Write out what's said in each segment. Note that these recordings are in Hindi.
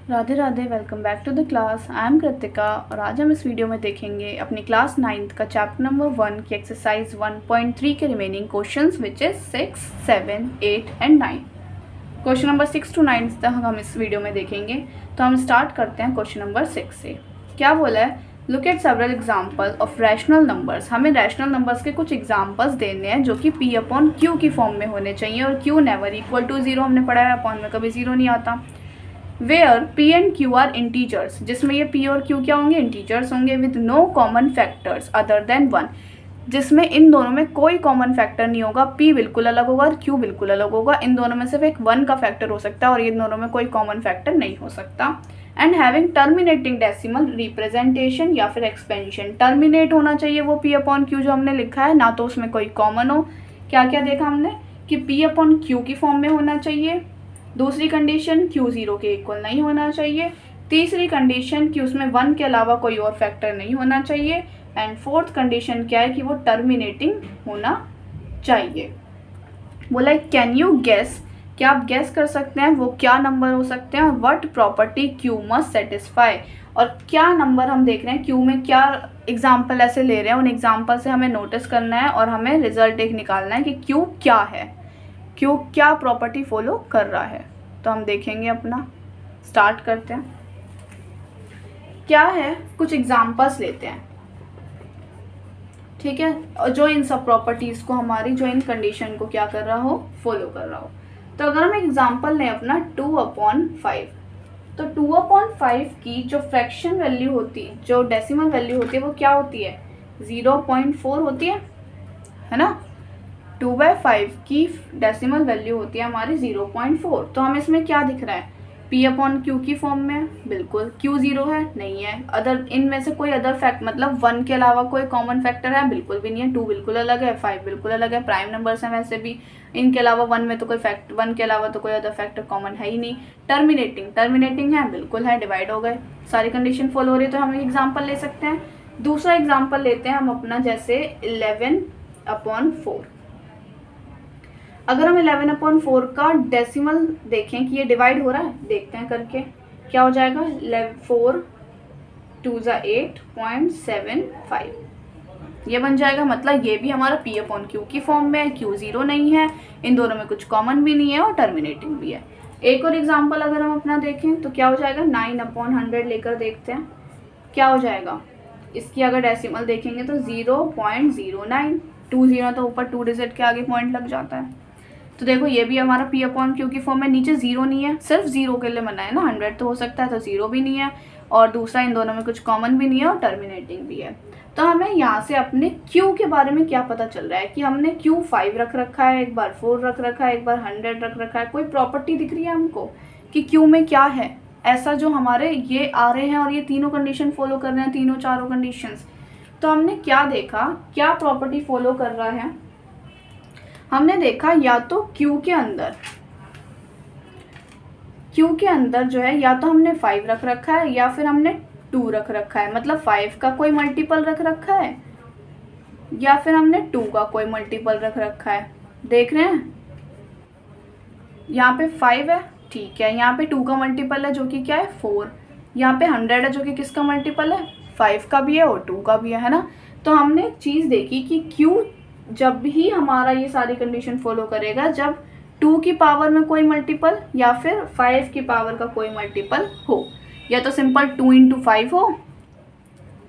Radhe Radhe. Welcome back to the class. I am Kritika और आज हम इस वीडियो में देखेंगे अपनी क्लास 9th का चैप्टर नंबर 1 की एक्सरसाइज 1.3 के remaining questions which is 6, 7, 8 and 9। Question number 6 to 9 तक हम इस वीडियो में देखेंगे। तो हम स्टार्ट करते हैं क्वेश्चन नंबर 6 से। क्या बोला है? Look at several example of rational numbers. हमें रैशनल नंबर्स के कुछ एग्जाम्पल्स देने हैं जो कि P अपॉन Q की फॉर्म में होने चाहिए और Q नेवर इक्वल टू 0 हमने पढ़ा है, अपॉन में कभी 0 नहीं आता। Where P and Q are integers, जिसमें ये P और Q क्या होंगे? इंटीजर्स होंगे with no common factors other than 1, जिसमें इन दोनों में कोई कॉमन फैक्टर नहीं होगा। P बिल्कुल अलग होगा और Q बिल्कुल अलग होगा। इन दोनों में सिर्फ एक 1 का फैक्टर हो सकता है और इन दोनों में कोई कॉमन फैक्टर नहीं हो सकता। And having terminating decimal representation या फिर एक्सपेंशन। टर्मिनेट होना चाहिए वो P अपॉन Q जो हमने लिखा है, ना तो उसमें कोई कॉमन हो। क्या क्या देखा हमने कि P अपॉन Q की फॉर्म में होना चाहिए। दूसरी कंडीशन Q 0 के इक्वल नहीं होना चाहिए। तीसरी कंडीशन कि उसमें 1 के अलावा कोई और फैक्टर नहीं होना चाहिए। एंड फोर्थ कंडीशन क्या है कि वो टर्मिनेटिंग होना चाहिए। बोला कैन यू गेस, क्या आप गेस कर सकते हैं वो क्या नंबर हो सकते हैं और what property Q must satisfy. और क्या नंबर हम देख रहे हैं Q में, क्या एग्जाम्पल ऐसे ले रहे हैं, उन एग्जाम्पल से हमें नोटिस करना है और हमें रिजल्ट एक निकालना है कि Q क्या है, Q क्या प्रॉपर्टी फॉलो कर रहा है। तो हम देखेंगे, अपना स्टार्ट करते हैं। क्या है, कुछ एग्जाम्पल्स लेते हैं, ठीक है, और जो इन सब प्रॉपर्टीज को हमारी, जो इन कंडीशन को क्या कर रहा हो, फॉलो कर रहा हो। तो अगर हम एग्जाम्पल लें अपना 2/5, तो 2/5 की जो फ्रैक्शन वैल्यू होती है, जो डेसिमल वैल्यू होती है, वो क्या होती है? 0.4 होती है ना। 2/5 की डेसिमल वैल्यू होती है हमारी 0.4। तो हमें इसमें क्या दिख रहा है? P अपॉन Q की फॉर्म में, बिल्कुल। Q 0 है? नहीं है। अदर, इनमें से कोई अदर फैक्ट, मतलब 1 के अलावा कोई कॉमन फैक्टर है? बिल्कुल भी नहीं है। 2 बिल्कुल अलग है, 5 बिल्कुल अलग है, प्राइम नंबर्स हैं वैसे भी। इनके अलावा 1 में तो कोई फैक्ट, 1 के अलावा तो कोई अदर फैक्टर कॉमन है ही नहीं। टर्मिनेटिंग है? बिल्कुल है, डिवाइड हो गए। सारी कंडीशन फॉलो हो रही है, तो हम एक एग्जाम्पल ले सकते हैं। दूसरा एग्जाम्पल लेते हैं हम अपना, जैसे 11/4। अगर हम 11/4 का डेसिमल देखें कि ये डिवाइड हो रहा है, देखते हैं करके क्या हो जाएगा। 4 2 8.75 ये बन जाएगा। मतलब ये भी हमारा P अपॉन Q की फॉर्म में है, Q 0 नहीं है, इन दोनों में कुछ कॉमन भी नहीं है और टर्मिनेटिंग भी है। एक और एग्जाम्पल अगर हम अपना देखें तो क्या हो जाएगा, 9/100 लेकर देखते हैं क्या हो जाएगा। इसकी अगर डेसिमल देखेंगे तो 0.09, 20 तो ऊपर 2 डिजिट के आगे पॉइंट लग जाता है। तो देखो ये भी हमारा P अपॉन Q की फॉर्म में, नीचे 0 नहीं है, सिर्फ 0 के लिए मना है ना, 100 तो हो सकता है, तो 0 भी नहीं है। और दूसरा, इन दोनों में कुछ कॉमन भी नहीं है और टर्मिनेटिंग भी है। तो हमें यहाँ से अपने Q के बारे में क्या पता चल रहा है कि हमने Q 5 रख रखा है, एक बार 4 रख रखा है, एक बार 100 रख रखा है। कोई प्रॉपर्टी दिख रही है हमको कि Q में क्या है ऐसा जो हमारे ये आ रहे हैं और ये तीनों कंडीशन फॉलो कर रहे हैं, तीनों चारों कंडीशंस। तो हमने क्या देखा, क्या प्रॉपर्टी फॉलो कर रहा है? हमने देखा या तो Q के अंदर जो है, या तो हमने 5 रख रखा है या फिर हमने 2 रख रखा है। मतलब 5 का कोई मल्टीपल रख रखा है या फिर हमने 2 का कोई मल्टीपल रख रखा है। देख रहे हैं, यहाँ पे 5 है, ठीक है, यहाँ पे 2 का मल्टीपल है जो कि क्या है, 4। यहाँ पे 100 है जो कि किसका मल्टीपल है, 5 का भी है और 2 का भी है ना। तो हमने एक चीज़ देखी कि Q जब भी हमारा ये सारी कंडीशन फॉलो करेगा, जब 2 की पावर में कोई मल्टीपल या फिर 5 की पावर का कोई मल्टीपल हो, या तो सिंपल 2 × 5 हो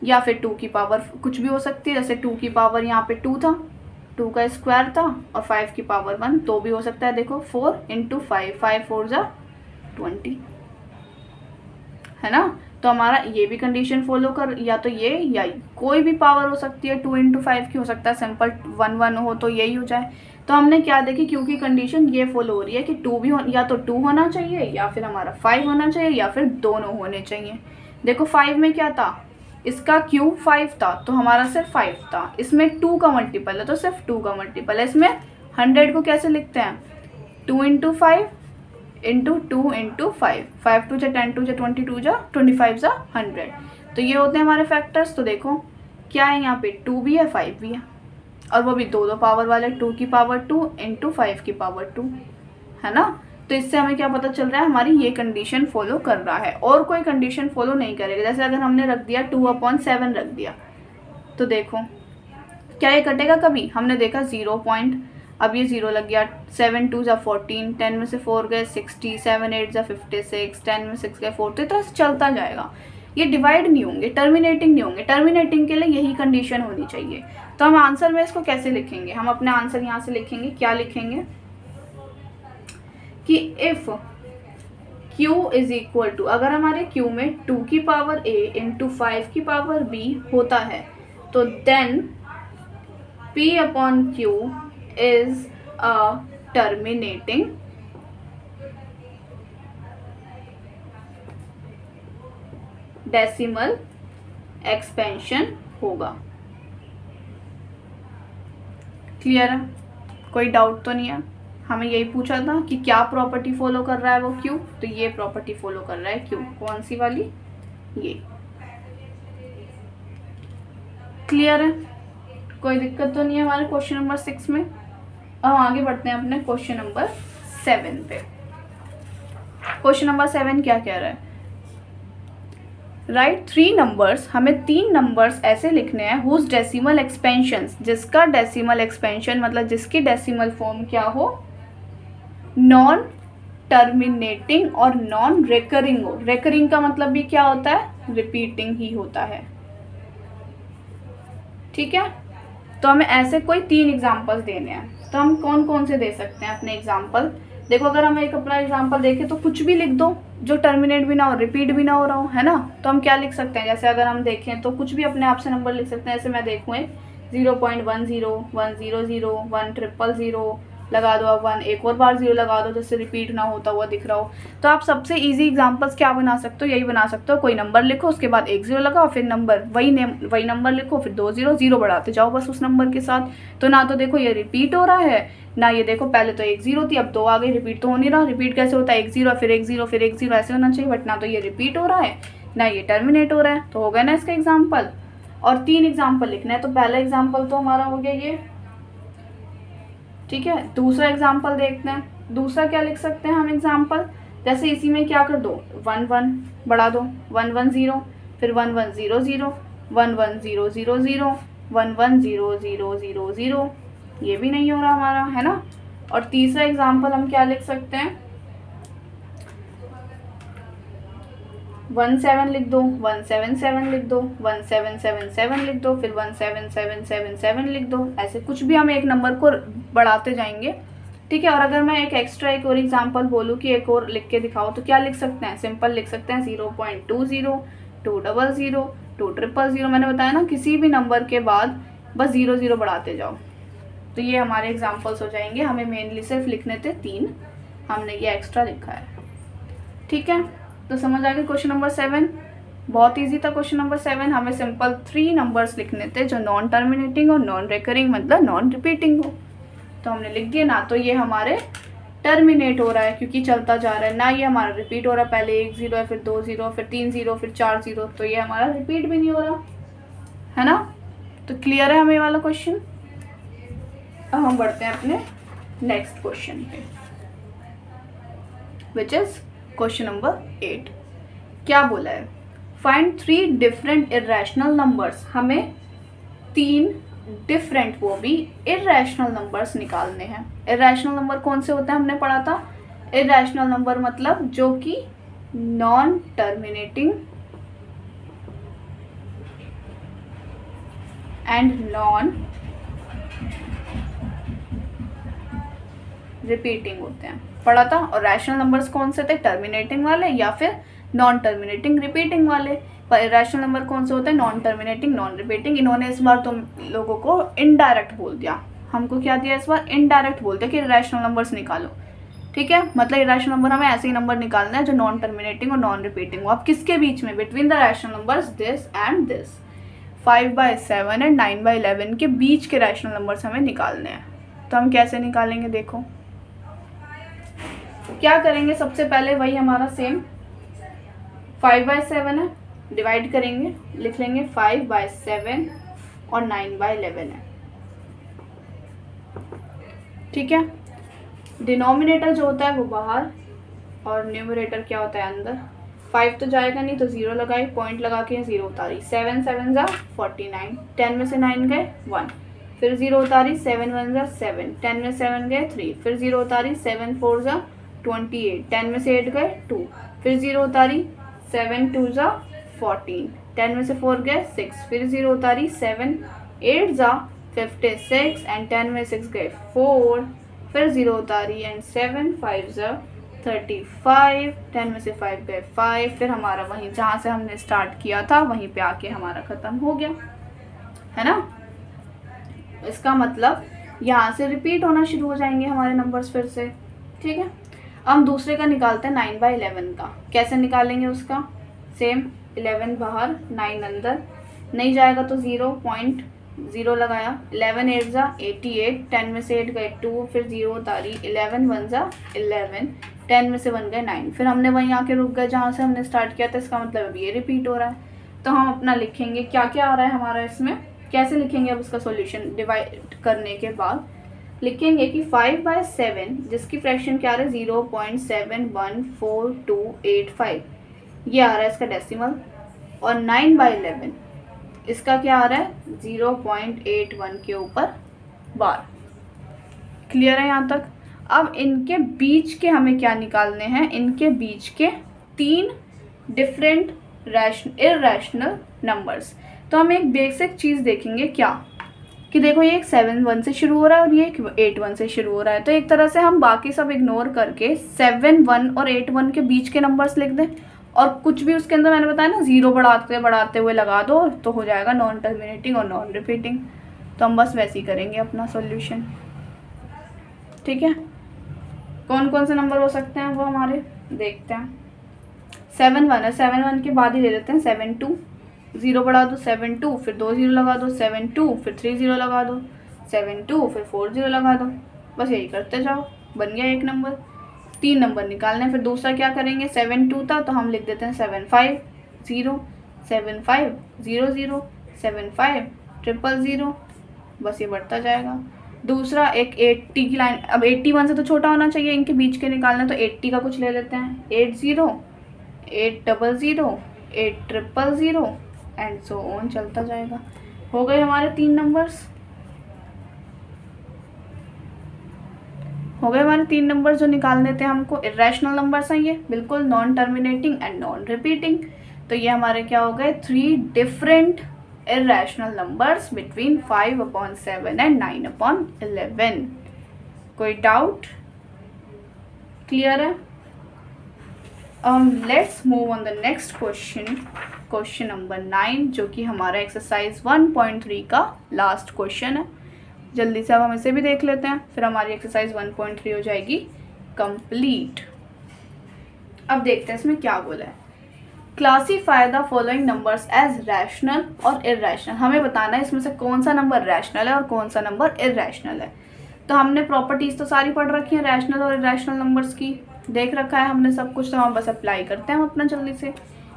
या फिर 2 की पावर कुछ भी हो सकती है। जैसे 2 की पावर यहाँ पे 2 था, 2 का स्क्वायर था, और 5 की पावर 1 तो भी हो सकता है। देखो 4 × 5, 5 4 जा 20 है ना। तो हमारा ये भी कंडीशन फॉलो कर, या तो ये या कोई भी पावर हो सकती है, 2 × 5 की हो सकता है, सिंपल 1 1 हो तो यही हो जाए। तो हमने क्या देखी, क्योंकि कंडीशन ये फॉलो हो रही है कि 2 भी या तो 2 होना चाहिए या फिर हमारा 5 होना चाहिए या फिर दोनों होने चाहिए। देखो 5 में क्या था, इसका Q 5 था तो हमारा सिर्फ 5 था। इसमें 2 का मल्टीपल है तो सिर्फ 2 का मल्टीपल है। इसमें 100 को कैसे लिखते हैं, 2 × 5 × 2 × 5, 5 2 10 2 22 25 100। तो ये होते हैं हमारे फैक्टर्स। तो देखो क्या है, यहाँ पे 2 भी है 5 भी है, और वो भी दो पावर वाले, 2 की पावर 2 × 5 की पावर 2 है ना। तो इससे हमें क्या पता चल रहा है, हमारी ये कंडीशन फॉलो कर रहा है और कोई कंडीशन फॉलो नहीं करेगा। जैसे अगर हमने रख दिया 2/7 रख दिया तो देखो क्या ये कटेगा कभी, हमने देखा 0 पॉइंट, अब ये 0 लग गया, 7 2 जा 14, 10 में से 4 गए 60, 7 8 जा 56, 10 में 6 गए 4, तो इस तरह से चलता जाएगा। ये डिवाइड नहीं होंगे, टर्मिनेटिंग नहीं होंगे। टर्मिनेटिंग के लिए यही कंडीशन होनी चाहिए। तो हम आंसर में इसको कैसे लिखेंगे, हम अपने आंसर यहाँ से लिखेंगे, क्या लिखेंगे कि if q is equal to, अगर हमारे q में 2 की पावर a इंटू 5 की पावर b होता है तो then p upon q is a terminating decimal expansion होगा। क्लियर है, कोई डाउट तो नहीं है। हमें यही पूछा था कि क्या प्रॉपर्टी फॉलो कर रहा है वो क्यू, तो ये प्रॉपर्टी फॉलो कर रहा है क्यू। कौन सी वाली, ये। क्लियर है, कोई दिक्कत तो नहीं है हमारे क्वेश्चन नंबर 6 में। अब आगे बढ़ते हैं अपने क्वेश्चन नंबर 7 पे। क्वेश्चन नंबर 7 क्या कह रहा है, राइट 3 नंबर्स, हमें 3 नंबर्स ऐसे लिखने हैं हुज डेसिमल एक्सपेंशन, जिसका डेसिमल एक्सपेंशन मतलब जिसकी डेसिमल फॉर्म क्या हो, नॉन टर्मिनेटिंग और नॉन रेकरिंग हो। रेकरिंग का मतलब भी क्या होता है, रिपीटिंग ही होता है। ठीक है, तो हमें ऐसे कोई 3 एग्जांपल्स देने हैं। तो हम कौन कौन से दे सकते हैं अपने एग्जांपल, देखो अगर हम एक अपना एग्जांपल देखें तो कुछ भी लिख दो जो टर्मिनेट भी ना हो, रिपीट भी ना हो रहा हो, है ना। तो हम क्या लिख सकते हैं, जैसे अगर हम देखें तो कुछ भी अपने आप से नंबर लिख सकते हैं। जैसे मैं देखूँ 0.10 100 100 लगा दो, अब 1 एक और बार 0 लगा दो जिससे रिपीट ना होता हुआ दिख रहा हो। तो आप सबसे इजी एग्जांपल्स क्या बना सकते हो, यही बना सकते हो, कोई नंबर लिखो उसके बाद 1 0 लगाओ, फिर नंबर वही नंबर लिखो, फिर 2 0 0 बढ़ाते जाओ बस उस नंबर के साथ। तो ना तो देखो ये रिपीट हो रहा है, ना ये देखो पहले तो 1 0 थी अब 2 आ गई, रिपीट तो हो नहीं रहा। रिपीट कैसे होता है, 1 0 फिर 1 0 फिर 1 0 ऐसे होना चाहिए, बट ना तो ये रिपीट हो रहा है ना ये टर्मिनेट हो रहा है। तो हो गया ना इसका एग्जाम्पल। और 3 एग्जाम्पल लिखना है, तो पहला एग्जाम्पल तो हमारा हो गया ये, ठीक है। दूसरा एग्जाम्पल देखते हैं, दूसरा क्या लिख सकते हैं हम एग्जाम्पल, जैसे इसी में क्या कर दो 1 1 बढ़ा दो, 1 1 0 फिर 1 1 0 0 1 1 0 0 0 1 1 0 0 0 0, ये भी नहीं हो रहा हमारा, है ना। और तीसरा एग्जाम्पल हम क्या लिख सकते हैं, 1 7 लिख दो, 1 7 7 लिख दो, 1 7 7 7 लिख दो, फिर 1 7 7 7 7 लिख दो। ऐसे कुछ भी हम एक नंबर को बढ़ाते जाएंगे, ठीक है। और अगर मैं एक एक्स्ट्रा एक और एग्जांपल बोलूँ कि एक और लिख के दिखाओ, तो क्या लिख सकते हैं, सिंपल लिख सकते हैं 0.20 2 0 0 2 0 मैंने बताया ना, किसी भी नंबर के बाद बस 0 0 बढ़ाते जाओ। तो ये हमारे एग्जाम्पल्स हो जाएंगे। हमें मेनली सिर्फ लिखने थे 3, हमने ये एक्स्ट्रा लिखा है, ठीक है। तो समझ आ गया क्वेश्चन नंबर 7, बहुत इजी था क्वेश्चन नंबर 7। हमें सिंपल 3 नंबर्स लिखने थे जो नॉन टर्मिनेटिंग और नॉन रिकरिंग मतलब नॉन रिपीटिंग हो। तो हमने लिख दिया, ना तो ये हमारे टर्मिनेट हो रहा है क्योंकि चलता जा रहा है, ना ये हमारा रिपीट हो रहा है, पहले 1 0 है फिर 2 0 फिर 3 0 फिर 4 0, तो ये हमारा रिपीट भी नहीं हो रहा, है ना। तो क्लियर है हमें ये वाला क्वेश्चन। अब हम बढ़ते हैं अपने नेक्स्ट क्वेश्चन पे, विच इज क्वेश्चन नंबर 8। क्या बोला है, फाइंड 3 डिफरेंट इरेशनल नंबर्स। हमें 3 डिफरेंट, वो भी इरेशनल नंबर्स निकालने हैं। इरेशनल नंबर कौन से होते हैं, हमने पढ़ा था। इरेशनल नंबर मतलब जो कि non terminating and non repeating होते हैं, पढ़ा था। और रैशनल नंबर्स कौन से थे, टर्मिनेटिंग वाले या फिर नॉन टर्मिनेटिंग रिपीटिंग वाले। पर इरेशनल नंबर कौन से होते हैं, नॉन टर्मिनेटिंग नॉन रिपीटिंग। इन्होंने इस बार तुम लोगों को इनडायरेक्ट बोल दिया, हमको क्या दिया इस बार, इनडायरेक्ट बोल दिया कि इरेशनल नंबर्स निकालो, ठीक है। मतलब इरेशनल नंबर हमें ऐसे ही नंबर निकालना है जो नॉन टर्मिनेटिंग और नॉन रिपीटिंग हो। अब किसके बीच में, between the rational numbers this and this, 5/7 and 9/11 के बीच के रैशनल नंबर्स हमें निकालने हैं। तो हम कैसे निकालेंगे, देखो क्या करेंगे। सबसे पहले वही हमारा सेम 5/7 है, डिवाइड करेंगे, लिख लेंगे 5/7 और 9/11 है, ठीक है। डिनोमिनेटर जो होता है वो बाहर और न्यूमरेटर क्या होता है अंदर। 5 तो जाएगा नहीं तो 0 लगाई, पॉइंट लगा के 0 उतारी। 7 7 जा 49, 10 में से 9 गए 1, फिर 0 उतारी। 7 1 जा 7, 10 में 7 गए 3, फिर 0 उतारी। 7 4 जा 28, 10 में से 8 गए 2, फिर 0 उतारी। 7 2 जा 14, 10 में से 4 गए 6, फिर 0 उतारी। 7 8 जा 56 एंड 10 में 6 गए 4, फिर 0 उतारी एंड 7 5 जा 35, 10 में से 5 गए 5, फिर हमारा वहीं जहाँ से हमने स्टार्ट किया था वहीं पे आके हमारा ख़त्म हो गया, है ना। इसका मतलब यहाँ से रिपीट होना शुरू हो जाएंगे हमारे नंबर्स फिर से, ठीक है। अब हम दूसरे का निकालते हैं 9/11 का। कैसे निकालेंगे उसका, सेम 11 बाहर 9 अंदर, नहीं जाएगा तो 0.0 लगाया। 11 8 जा 88, 10 में से 8 गए 2, फिर 0 उतारी। 11 1 जा 11, 10 में से 1 गए 9, फिर हमने वहीं आके रुक गए जहाँ से हमने स्टार्ट किया था। इसका मतलब अब ये रिपीट हो रहा है। तो हम अपना लिखेंगे क्या क्या आ रहा है हमारा इसमें, कैसे लिखेंगे अब इसका सॉल्यूशन डिवाइड करने के बाद। लिखेंगे कि 5/7 जिसकी फ्रैक्शन क्या आ रहा है 0.71428 ये आ रहा है इसका डेसिमल, और 9/11 इसका क्या आ रहा है 0.81 के ऊपर बार। क्लियर है यहाँ तक। अब इनके बीच के हमें क्या निकालने हैं, इनके बीच के 3 डिफरेंट इर्रेशनल नंबर्स। तो हम एक बेसिक चीज़ देखेंगे क्या, कि देखो ये एक 7 1 से शुरू हो रहा है और ये एक 8 1 से शुरू हो रहा है। तो एक तरह से हम बाकी सब इग्नोर करके 7 1 और 8 1 के बीच के नंबर्स लिख दें, और कुछ भी उसके अंदर मैंने बताया ना 0 बढ़ाते हुए लगा दो तो हो जाएगा नॉन टर्मिनेटिंग और नॉन रिपीटिंग। तो हम बस वैसे ही करेंगे अपना सॉल्यूशन, ठीक है। कौन कौन से नंबर हो सकते हैं वो हमारे देखते हैं। 7 1 है, 7 1 के बाद ही ले लेते हैं 7 2, 0 बढ़ा दो 7 2, फिर 2 0 लगा दो 7 2, फिर 3 0 लगा दो 7 2, फिर 4 0 लगा दो, बस यही करते जाओ, बन गया एक नंबर। 3 नंबर निकालने हैं, फिर दूसरा क्या करेंगे 7 2 था तो हम लिख देते हैं 7 5 0, 7 5 0 0, 7 5 0 0, बस ये बढ़ता जाएगा। दूसरा एक 80 की लाइन, अब 81 से तो छोटा होना चाहिए, इनके बीच के निकालना, तो 80 का कुछ ले लेते हैं 80 8 0 0 8 0 0 एंड सो ऑन चलता जाएगा। हो गए हमारे 3 नंबर्स, हो गए हमारे 3 नंबर जो निकालने थे हमको। इरेशनल नंबर्स हैं ये, बिल्कुल non terminating and non repeating. तो ये हमारे क्या हो गए 3 different irrational numbers between 5/7 and 9/11। कोई डाउट, क्लियर है। Let's move on the next question, question number 9, जो कि हमारा एक्सरसाइज 1.3 का लास्ट क्वेश्चन है। जल्दी से अब हम इसे भी देख लेते हैं, फिर हमारी एक्सरसाइज 1.3 हो जाएगी कंप्लीट। अब देखते हैं इसमें क्या बोला है। Classify the following numbers as rational or irrational. हमें बताना है इसमें से कौन सा नंबर रैशनल है और कौन सा नंबर इर्रेशनल है। तो हमने प्रॉपर्टीज तो सारी पढ़ रखी है रैशनल और इर्रेशनल नंबर्स की, देख रखा है हमने सब कुछ, तो हम बस अप्लाई करते हैं अपना जल्दी से।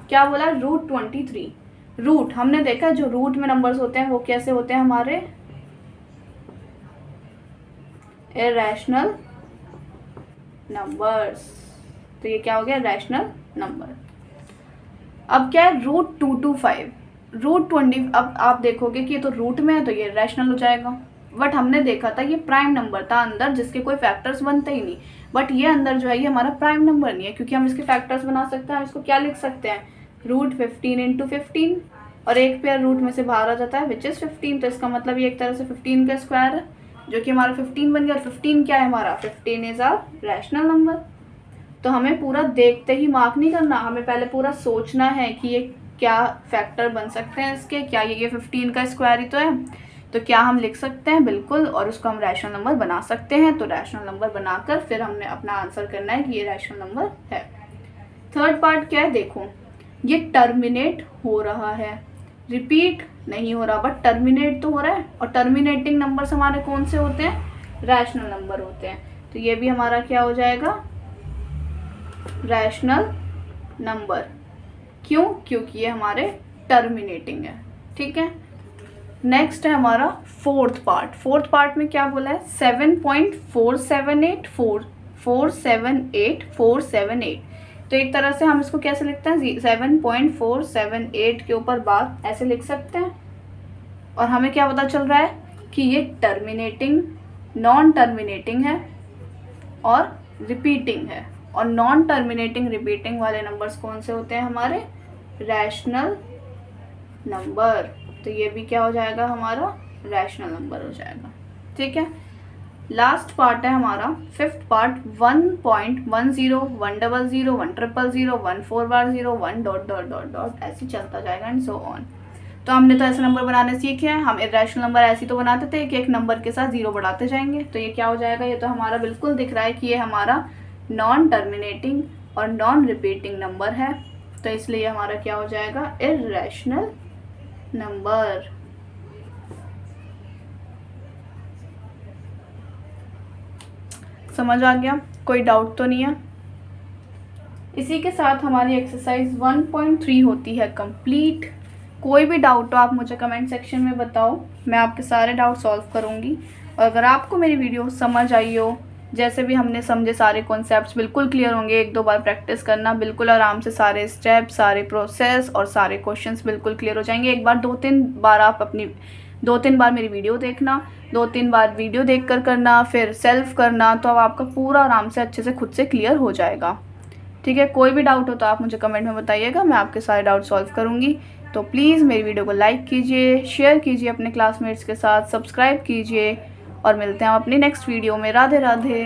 क्या बोला √23। रूट हमने देखा जो रूट में नंबर्स होते हैं वो कैसे होते हैं हमारे इर्रेशनल नंबर्स। तो ये क्या हो गया रैशनल नंबर। अब क्या है √225 √20। अब आप देखोगे कि ये तो रूट में है तो ये रैशनल हो जाएगा, बट हमने देखा था ये प्राइम नंबर था अंदर जिसके कोई फैक्टर्स बनते ही नहीं। बट ये अंदर जो है ये हमारा प्राइम नंबर नहीं है, क्योंकि हम इसके फैक्टर्स बना सकते हैं। इसको क्या लिख सकते हैं √15 × 15, और एक पेयर रूट में से बाहर आ जाता है विच इज़ 15। तो इसका मतलब ये एक तरह से 15 का स्क्वायर है, जो कि हमारा 15 बन गया। और 15 क्या है हमारा 15 इज आवर रैशनल नंबर। तो हमें पूरा देखते ही मार्क नहीं करना, हमें पहले पूरा सोचना है कि ये क्या फैक्टर बन सकते हैं इसके, क्या ये 15 का स्क्वायर ही तो है, तो क्या हम लिख सकते हैं बिल्कुल, और उसको हम रैशनल नंबर बना सकते हैं। तो रैशनल नंबर बनाकर फिर हमने अपना आंसर करना है कि ये रैशनल नंबर है। थर्ड पार्ट क्या है, देखो ये टर्मिनेट हो रहा है, रिपीट नहीं हो रहा, बट टर्मिनेट तो हो रहा है। और टर्मिनेटिंग नंबर्स हमारे कौन से होते हैं रैशनल नंबर होते हैं। तो ये भी हमारा क्या हो जाएगा रैशनल नंबर। क्यों, क्योंकि ये हमारे टर्मिनेटिंग है, ठीक है। नेक्स्ट है हमारा फोर्थ पार्ट। फोर्थ पार्ट में क्या बोला है, 7.478 तो एक तरह से हम इसको कैसे लिखते हैं, 7.478 के ऊपर बार ऐसे लिख सकते हैं। और हमें क्या पता चल रहा है कि ये टर्मिनेटिंग, नॉन टर्मिनेटिंग है और रिपीटिंग है। और नॉन टर्मिनेटिंग रिपीटिंग वाले नंबर्स कौन से होते हैं हमारे, रैशनल नंबर। तो ये भी क्या हो जाएगा हमारा, रैशनल नंबर हो जाएगा। ठीक है, लास्ट पार्ट है हमारा fifth part, 1.10, 100, 100, 100, 14 1 dot dot dot dot ऐसे चलता जाएगा एंड सो ऑन। तो हमने तो ऐसे नंबर बनाने सीखे हैं। हम इरेशनल नंबर ऐसे तो बनाते थे कि एक नंबर के साथ 0 बढ़ाते जाएंगे। तो ये क्या हो जाएगा, ये तो हमारा बिल्कुल दिख रहा है कि ये हमारा नॉन टर्मिनेटिंग और नॉन रिपीटिंग नंबर है। तो इसलिए हमारा क्या हो जाएगा, इरेशनल नंबर। समझ आ गया, कोई डाउट तो नहीं है। इसी के साथ हमारी एक्सरसाइज 1.3 होती है कंप्लीट। कोई भी डाउट हो आप मुझे कमेंट सेक्शन में बताओ, मैं आपके सारे डाउट सॉल्व करूँगी। और अगर आपको मेरी वीडियो समझ आई हो, जैसे भी हमने समझे, सारे कॉन्सेप्ट्स बिल्कुल क्लियर होंगे। 1-2 बार प्रैक्टिस करना, बिल्कुल आराम से सारे स्टेप, सारे प्रोसेस और सारे क्वेश्चंस बिल्कुल क्लियर हो जाएंगे। एक बार 2-3 बार आप अपनी 2-3 बार मेरी वीडियो देखना, 2-3 बार वीडियो देखकर करना, फिर सेल्फ करना, तो अब आपका पूरा आराम से अच्छे से खुद से क्लियर हो जाएगा। ठीक है, कोई भी डाउट हो तो आप मुझे कमेंट में बताइएगा, मैं आपके सारे डाउट सॉल्व करूँगी। तो प्लीज़ मेरी वीडियो को लाइक कीजिए, शेयर कीजिए अपने क्लासमेट्स के साथ, सब्सक्राइब कीजिए और मिलते हैं हम अपनी नेक्स्ट वीडियो में। राधे राधे।